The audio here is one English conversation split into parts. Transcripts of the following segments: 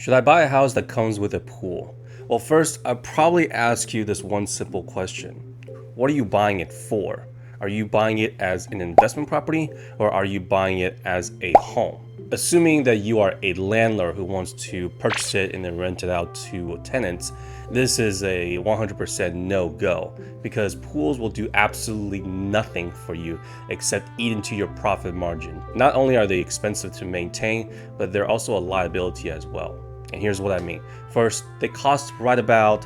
Should I buy a house that comes with a pool? Well, first, I'd probably ask you this one simple question. What are you buying it for? Are you buying it as an investment property or are you buying it as a home? Assuming that you are a landlord who wants to purchase it and then rent it out to tenants, this is a 100% no-go because pools will do absolutely nothing for you except eat into your profit margin. Not only are they expensive to maintain, but they're also a liability as well. And here's what I mean. First, they cost right about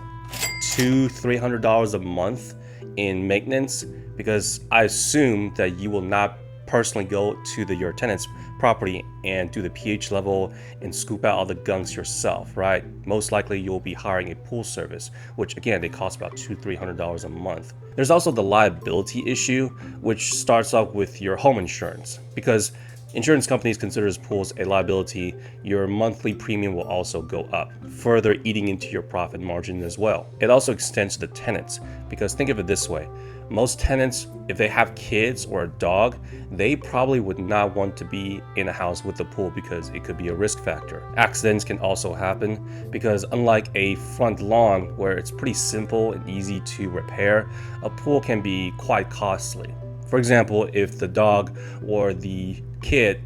$200-300 a month in maintenance because I assume that you will not personally go to your tenant's property and do the pH level and scoop out all the gunks yourself, right? Most likely you'll be hiring a pool service, which again, they cost about $200-300 a month. There's also the liability issue, which starts off with your home insurance because insurance companies consider pools a liability. Your monthly premium will also go up, further eating into your profit margin as well. It also extends to the tenants because think of it this way. Most tenants, if they have kids or a dog, they probably would not want to be in a house with a pool because it could be a risk factor. Accidents can also happen because unlike a front lawn where it's pretty simple and easy to repair, a pool can be quite costly. For example, if the dog or the kid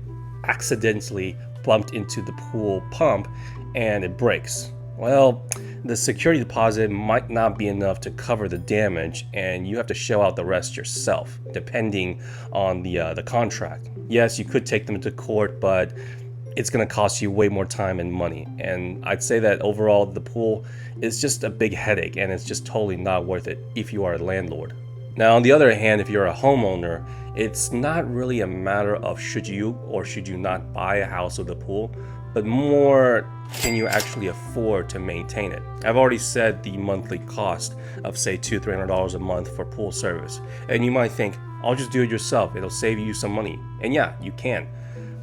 accidentally bumped into the pool pump and it breaks, well, the security deposit might not be enough to cover the damage and you have to shell out the rest yourself, depending on the contract. Yes, you could take them to court, but it's going to cost you way more time and money. And I'd say that overall, the pool is just a big headache and it's just totally not worth it if you are a landlord. Now, on the other hand, if you're a homeowner, it's not really a matter of should you or should you not buy a house with a pool, but more can you actually afford to maintain it. I've already said the monthly cost of say $200-300 a month for pool service. And you might think, I'll just do it yourself, it'll save you some money. And yeah, you can.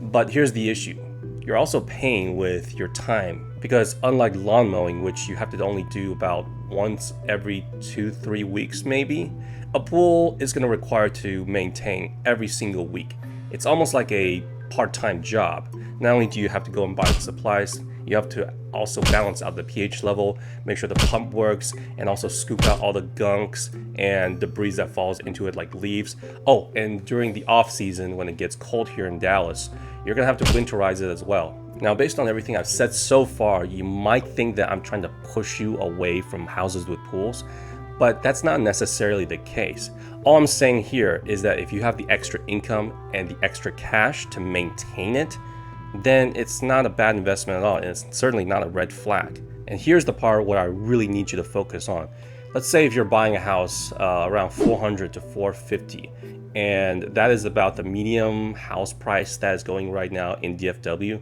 But here's the issue. You're also paying with your time because unlike lawn mowing, which you have to only do about once every 2-3 weeks maybe, a pool is going to require to maintain every single week. It's almost like a part-time job. Not only do you have to go and buy the supplies, you have to also balance out the pH level, make sure the pump works, and also scoop out all the gunks and debris that falls into it like leaves. Oh, and during the off season when it gets cold here in Dallas, you're gonna have to winterize it as well. Now, based on everything I've said so far, you might think that I'm trying to push you away from houses with pools, but that's not necessarily the case. All I'm saying here is that if you have the extra income and the extra cash to maintain it, then it's not a bad investment at all, and it's certainly not a red flag. And here's the part where I really need you to focus on. Let's say if you're buying a house around $400 to $450, and that is about the medium house price that is going right now in DFW,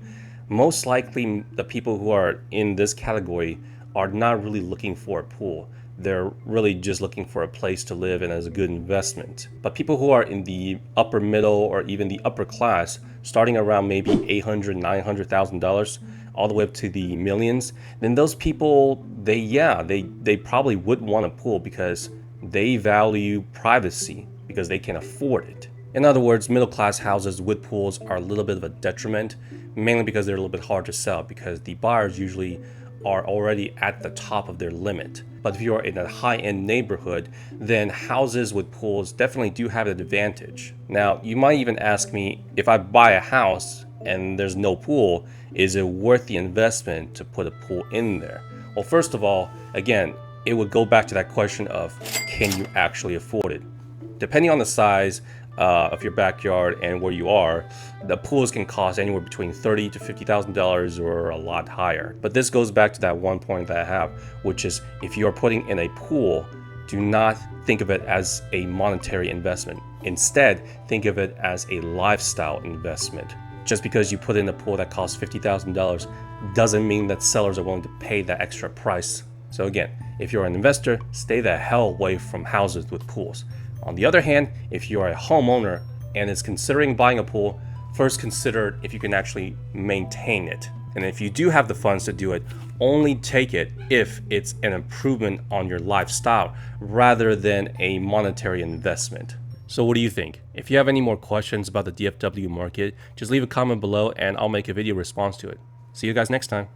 most likely the people who are in this category are not really looking for a pool. They're really just looking for a place to live and as a good investment. But people who are in the upper middle or even the upper class, starting around maybe $800,000-900,000 all the way up to the millions, then those people, they probably would want a pool because they value privacy because they can afford it. In other words, middle class houses with pools are a little bit of a detriment, mainly because they're a little bit hard to sell because the buyers usually are already at the top of their limit. But if you're in a high-end neighborhood, then houses with pools definitely do have an advantage. Now, you might even ask me, if I buy a house and there's no pool, is it worth the investment to put a pool in there? Well, first of all, again, it would go back to that question of, can you actually afford it? Depending on the size of your backyard and where you are, the pools can cost anywhere between $30,000 to $50,000 or a lot higher. But this goes back to that one point that I have, which is if you are putting in a pool, do not think of it as a monetary investment. Instead, think of it as a lifestyle investment. Just because you put in a pool that costs $50,000 doesn't mean that sellers are willing to pay that extra price. So again, if you're an investor, stay the hell away from houses with pools. On the other hand, if you are a homeowner and is considering buying a pool, first consider if you can actually maintain it. And if you do have the funds to do it, only take it if it's an improvement on your lifestyle rather than a monetary investment. So what do you think? If you have any more questions about the DFW market, just leave a comment below and I'll make a video response to it. See you guys next time.